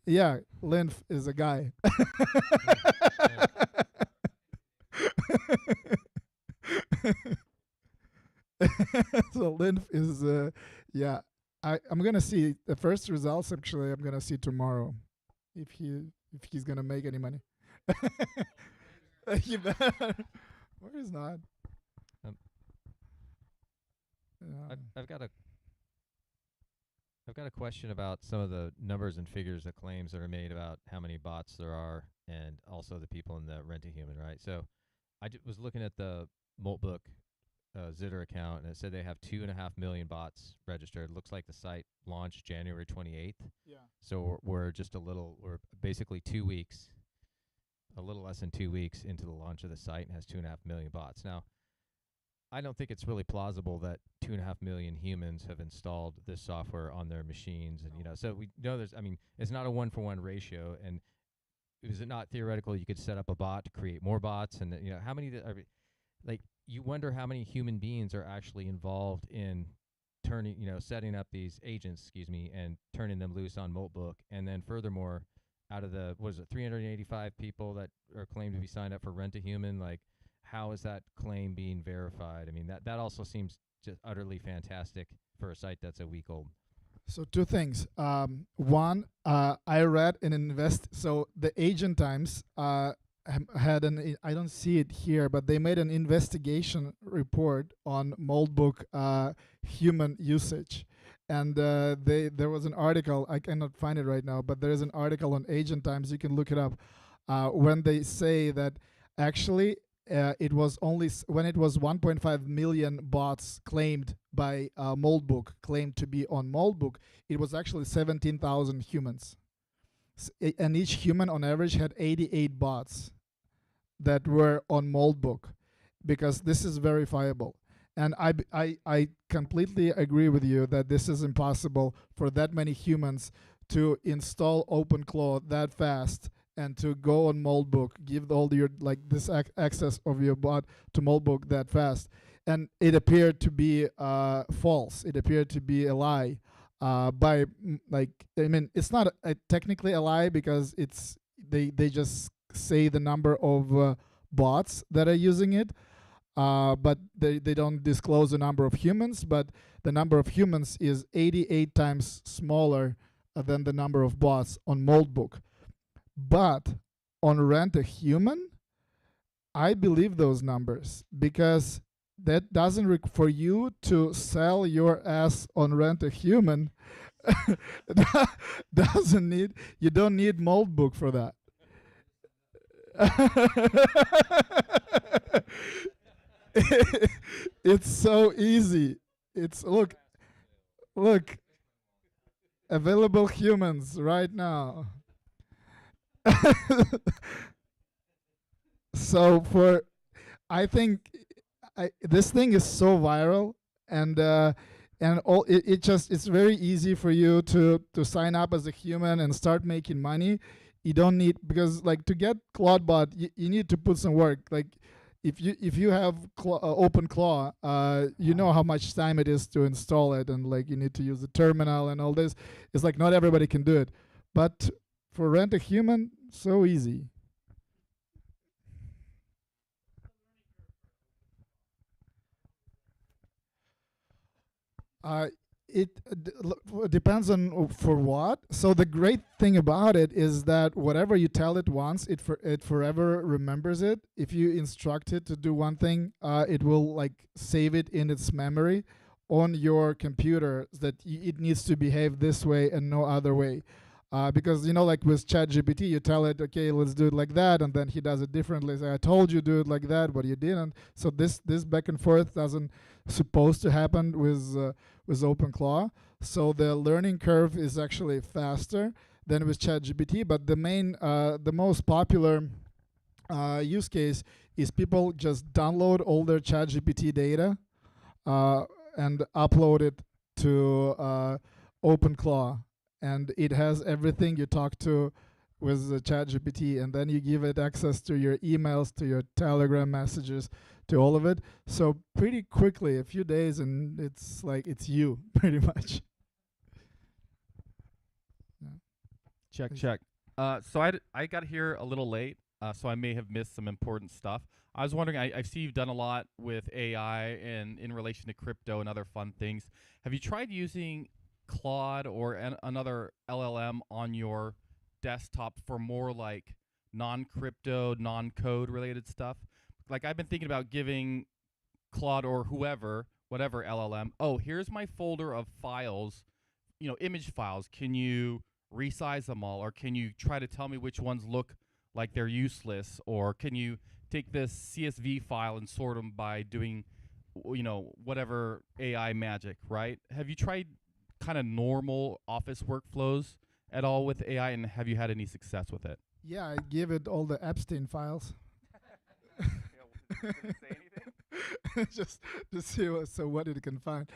Yeah, Lymph is a guy. So Lymph is yeah. I'm gonna see the first results. Actually, I'm gonna see tomorrow if he's gonna make any money. You better. Or he's not. Yeah. I've got a question about some of the numbers and figures, the claims that are made about how many bots there are, and also the people in the Rent-A-Human, right? So I was looking at the Moltbook Zitter account, and it said they have 2.5 million bots registered. It looks like the site launched January 28th. Yeah. So we're basically 2 weeks, a little less than 2 weeks into the launch of the site, and has 2.5 million bots. Now, I don't think it's really plausible that 2.5 million humans have installed this software on their machines, and so we know it's not a 1-for-1 ratio. And is it not theoretical you could set up a bot to create more bots, and how many you wonder how many human beings are actually involved in setting up these agents, and turning them loose on Moltbook. And then furthermore, out of the 385 people that are claimed to be signed up for Rent-A-Human, like, how is that claim being verified? I mean, that also seems just utterly fantastic for a site that's a week old. So two things. One, I read so the Agent Times had I don't see it here, but they made an investigation report on Moltbook human usage. And there was an article, I cannot find it right now, but there is an article on Agent Times, you can look it up, when they say that actually it was only when it was 1.5 million bots claimed by Moltbook, claimed to be on Moltbook, it was actually 17,000 humans. And each human on average had 88 bots that were on Moltbook, because this is verifiable. And I completely agree with you that this is impossible for that many humans to install OpenClaw that fast and to go on Moltbook, give all your this access of your bot to Moltbook that fast. And it appeared to be false. It appeared to be a lie. It's not technically a lie, because they just say the number of bots that are using it. But they don't disclose the number of humans, but the number of humans is 88 times smaller than the number of bots on Moltbook. But on Rent-A-Human, I believe those numbers, because that doesn't for you to sell your ass on Rent-A-Human you don't need Moltbook for that. It's so easy. It's look, available humans right now. So I think this thing is so viral, and it's very easy for you to sign up as a human and start making money. You don't need, because to get ClaudeBot, you need to put some work. Like if you have OpenClaw, you know how much time it is to install it, and you need to use the terminal and all this. It's not everybody can do it, but for Rent-A-Human, so easy. It depends on for what. So the great thing about it is that whatever you tell it once, it forever remembers it. If you instruct it to do one thing, it will save it in its memory on your computer that it needs to behave this way and no other way. Because like with ChatGPT, you tell it, okay, let's do it like that, and then he does it differently. Say, I told you do it like that, but you didn't. So this back and forth doesn't supposed to happen with OpenClaw. So the learning curve is actually faster than with ChatGPT. But the most popular use case is people just download all their ChatGPT data and upload it to OpenClaw, and it has everything you talk to with the ChatGPT, and then you give it access to your emails, to your Telegram messages, to all of it. So pretty quickly, a few days, and it's like it's you pretty much. Check, Thanks. check. So I got here a little late, so I may have missed some important stuff. I was wondering, I see you've done a lot with AI and in relation to crypto and other fun things. Have you tried using Claude or another LLM on your desktop for more like non-crypto, non-code related stuff? Like I've been thinking about giving Claude or whatever LLM, oh, here's my folder of files, image files. Can you resize them all, or can you try to tell me which ones look like they're useless, or can you take this CSV file and sort them by doing whatever AI magic, right? Have you tried kind of normal office workflows at all with AI, and have you had any success with it? Yeah, I give it all the Epstein files. Does it say anything? just to see what it can find.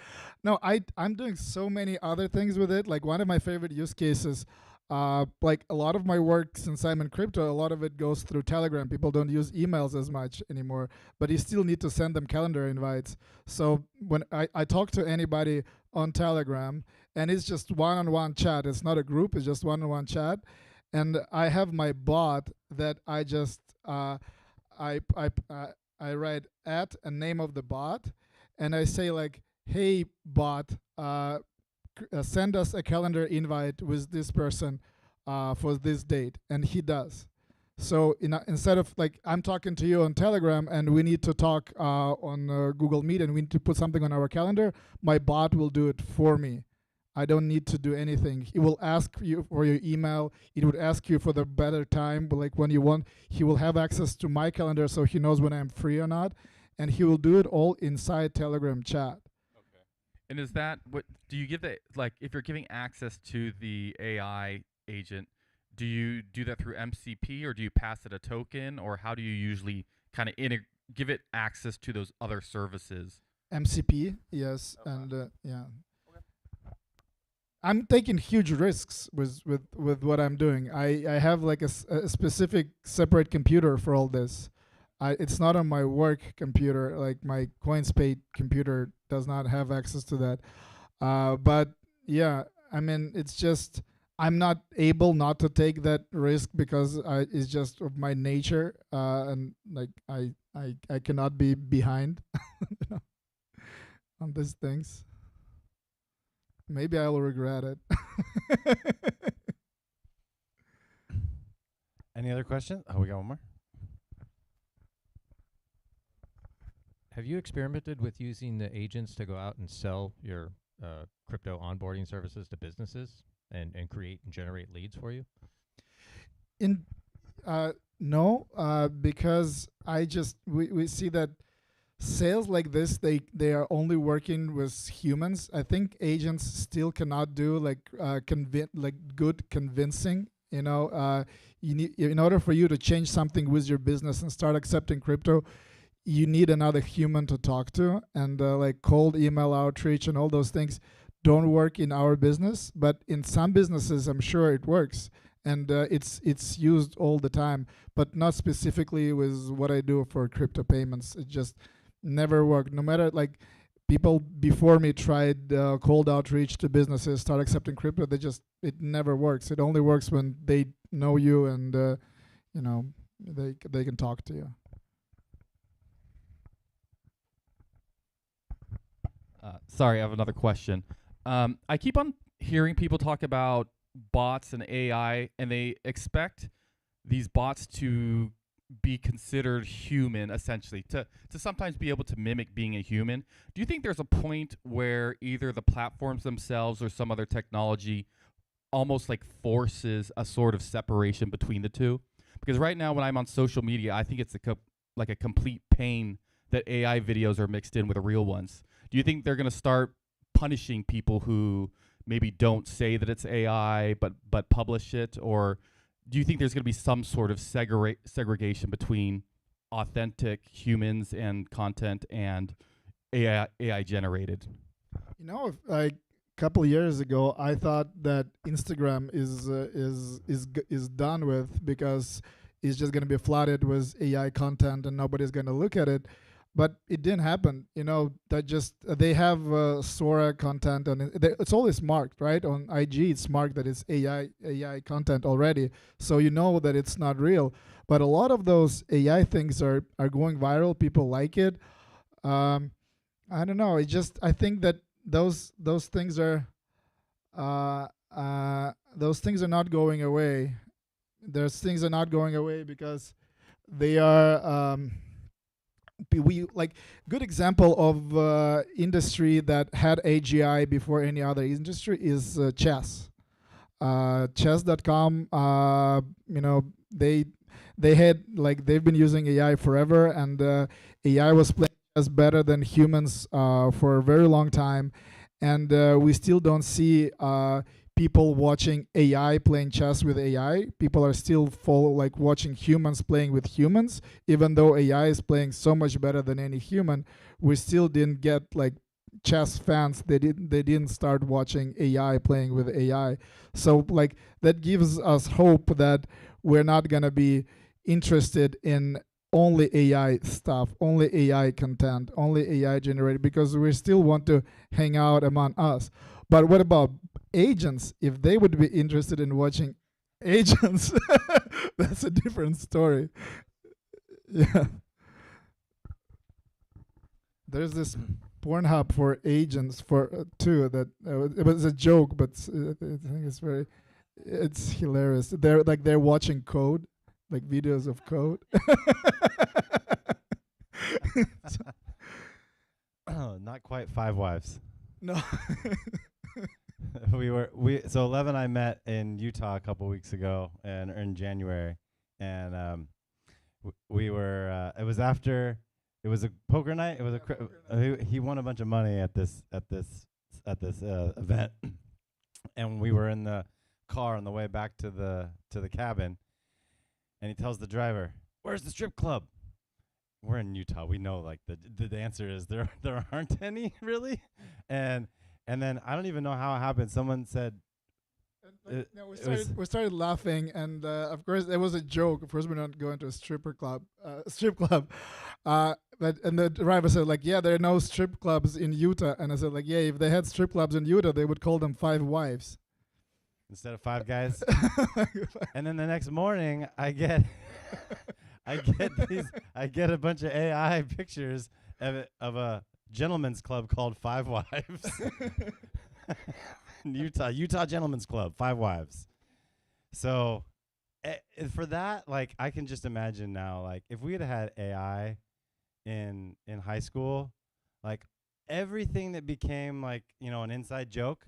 No, I'm doing so many other things with it. Like one of my favorite use cases, like a lot of my work since I'm in crypto, a lot of it goes through Telegram. People don't use emails as much anymore, but you still need to send them calendar invites. So when I talk to anybody on Telegram, and it's just one-on-one chat. It's not a group. It's just one-on-one chat. And I have my bot that I just I write at a name of the bot, and I say like, "Hey bot, send us a calendar invite with this person for this date," and he does. So instead of like I'm talking to you on Telegram and we need to talk on Google Meet and we need to put something on our calendar, my bot will do it for me. I don't need to do anything. It will ask you for your email. It would ask you for the better time, but like when you want. He will have access to my calendar, so he knows when I'm free or not, and he will do it all inside Telegram chat. Okay. And is that what do you give the like if you're giving access to the AI agent? Do you do that through MCP, or do you pass it a token, or how do you usually kind of give it access to those other services? MCP, yes, Okay. and yeah. I'm taking huge risks with what I'm doing. I have like a specific separate computer for all this. It's not on my work computer. Like my CoinsPaid computer does not have access to that. But yeah, I mean, it's just I'm not able not to take that risk because it's just of my nature, and like I cannot be behind on these things. Maybe I will regret it. Any other questions? Oh, we got one more. Have you experimented with using the agents to go out and sell your crypto onboarding services to businesses and create and generate leads for you? No, because we see that sales like this, they are only working with humans. I think agents still cannot do like good convincing. You need, in order for you to change something with your business and start accepting crypto, you need another human to talk to, and like cold email outreach and all those things don't work in our business, but in some businesses I'm sure it works, and it's used all the time, but not specifically with what I do for crypto payments. It just never worked. No matter, like, people before me tried cold outreach to businesses, start accepting crypto, it never works. It only works when they know you and they can talk to you. Sorry, I have another question. I keep on hearing people talk about bots and AI, and they expect these bots to be considered human, essentially, to sometimes be able to mimic being a human. Do you think there's a point where either the platforms themselves or some other technology almost like forces a sort of separation between the two? Because right now when I'm on social media, I think it's like a complete pain that AI videos are mixed in with the real ones. Do you think they're going to start punishing people who maybe don't say that it's AI but publish it? Or do you think there's going to be some sort of segregation between authentic humans and content and AI generated? You know, if, like a couple of years ago, I thought that Instagram is done with because it's just going to be flooded with AI content and nobody's going to look at it. But it didn't happen. You know, that just they have Sora content and it's always marked, right? On IG, it's marked that it's AI content already, so you know that it's not real. But a lot of those AI things are going viral. People like it. I don't know. I think that those things are not going away. Those things are not going away because they are. We like good example of industry that had AGI before any other industry is chess. Chess.com. You know, they had like they've been using AI forever, and AI was playing chess better than humans for a very long time, and we still don't see people watching AI playing chess with AI. People are still watching humans playing with humans, even though AI is playing so much better than any human. We still didn't get like chess fans. They didn't start watching AI playing with AI. So like that gives us hope that we're not gonna be interested in only AI stuff, only AI content, only AI generated, because we still want to hang out among us. But what about agents? If they would be interested in watching agents, that's a different story. Yeah. There's this Pornhub for agents for too that it was a joke, but I think it's hilarious. They're watching code, like videos of code. Not quite Five Wives. No. So Lev and I met in Utah a couple weeks ago, and in January, and we were. It was after. It was a poker night. It was he won a bunch of money at this event, and we were in the car on the way back to the cabin, and he tells the driver, "Where's the strip club?" We're in Utah. We know like the answer is there aren't any really, and then I don't even know how it happened. Someone said. No, we started laughing, and of course it was a joke. Of course, we're not going to a strip club. And the driver said, like, yeah, there are no strip clubs in Utah. And I said, like, yeah, if they had strip clubs in Utah, they would call them Five Wives instead of Five Guys. And then the next morning, I get a bunch of AI pictures of a gentleman's club called Five Wives. Utah Gentlemen's Club, Five Wives. So for that, like, I can just imagine now, like, if we had AI in high school, like, everything that became, like, you know, an inside joke,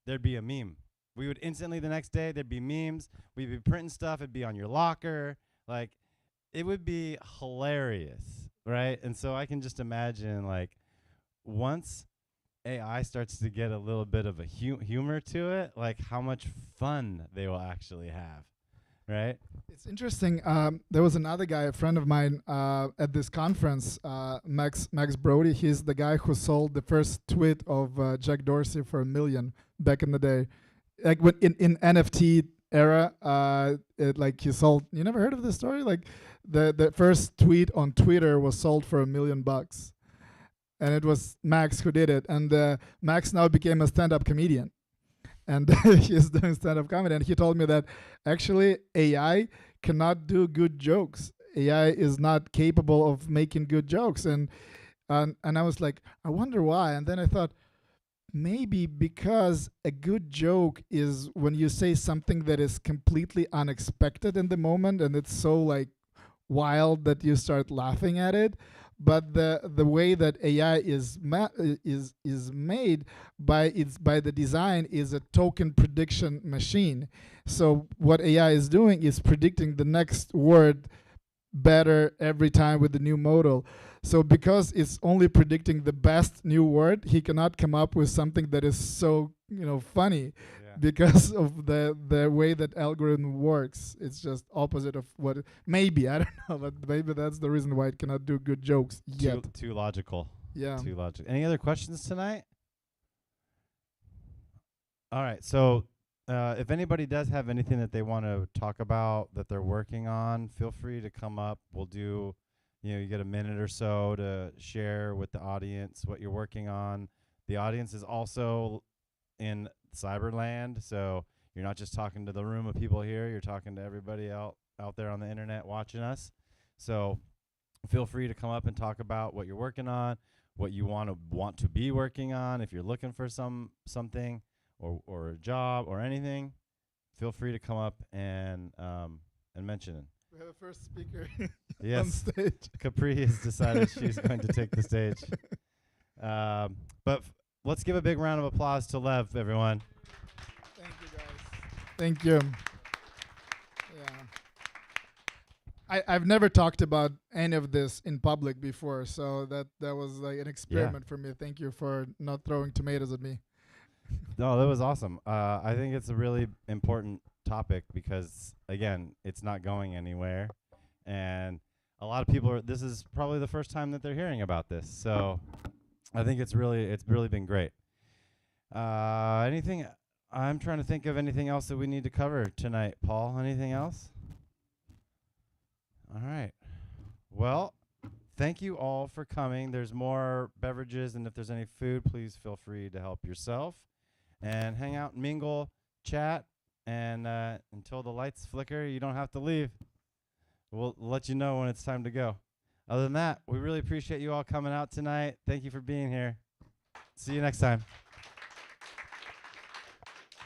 there'd be a meme. We would instantly the next day, there'd be memes. We'd be printing stuff. It'd be on your locker. Like, it would be hilarious, right? And so I can just imagine, like, once AI starts to get a little bit of a humor to it, like how much fun they will actually have, right? It's interesting. There was another guy, a friend of mine, at this conference, Max Brody. He's the guy who sold the first tweet of Jack Dorsey for $1 million back in the day, like when in NFT era. Like he sold. You never heard of this story? Like the first tweet on Twitter was sold for $1 million. And it was Max who did it. And Max now became a stand-up comedian. And he's doing stand-up comedy. And he told me that actually AI cannot do good jokes. AI is not capable of making good jokes. And I was like, I wonder why. And then I thought, maybe because a good joke is when you say something that is completely unexpected in the moment and it's so like wild that you start laughing at it. but the way that AI is made by the design is a token prediction machine. So what AI is doing is predicting the next word better every time with the new model. So because it's only predicting the best new word, he cannot come up with something that is so funny, because of the way that algorithm works. It's just opposite of what maybe, I don't know, but maybe that's the reason why it cannot do good jokes yet. Too logical. Yeah. Too logical. Any other questions tonight? All right. So if anybody does have anything that they want to talk about that they're working on, feel free to come up. We'll do, you get a minute or so to share with the audience what you're working on. The audience is also in Cyberland, so you're not just talking to the room of people here, you're talking to everybody out there on the internet watching us. So feel free to come up and talk about what you're working on, what you want to be working on. If you're looking for something or a job or anything, feel free to come up and mention it. We have a first speaker yes, on stage. Capri has decided she's going to take the stage. But let's give a big round of applause to Lev, everyone. Thank you, guys. Thank you. Yeah. I've never talked about any of this in public before, so that was like an experiment for me. Thank you for not throwing tomatoes at me. No, that was awesome. I think it's a really important topic because, again, it's not going anywhere. And a lot of people this is probably the first time that they're hearing about this. So I think it's really been great. Anything? I'm trying to think of anything else that we need to cover tonight, Paul. Anything else? All right. Well, thank you all for coming. There's more beverages, and if there's any food, please feel free to help yourself. And hang out, mingle, chat, and until the lights flicker, you don't have to leave. We'll let you know when it's time to go. Other than that, we really appreciate you all coming out tonight. Thank you for being here. See you next time.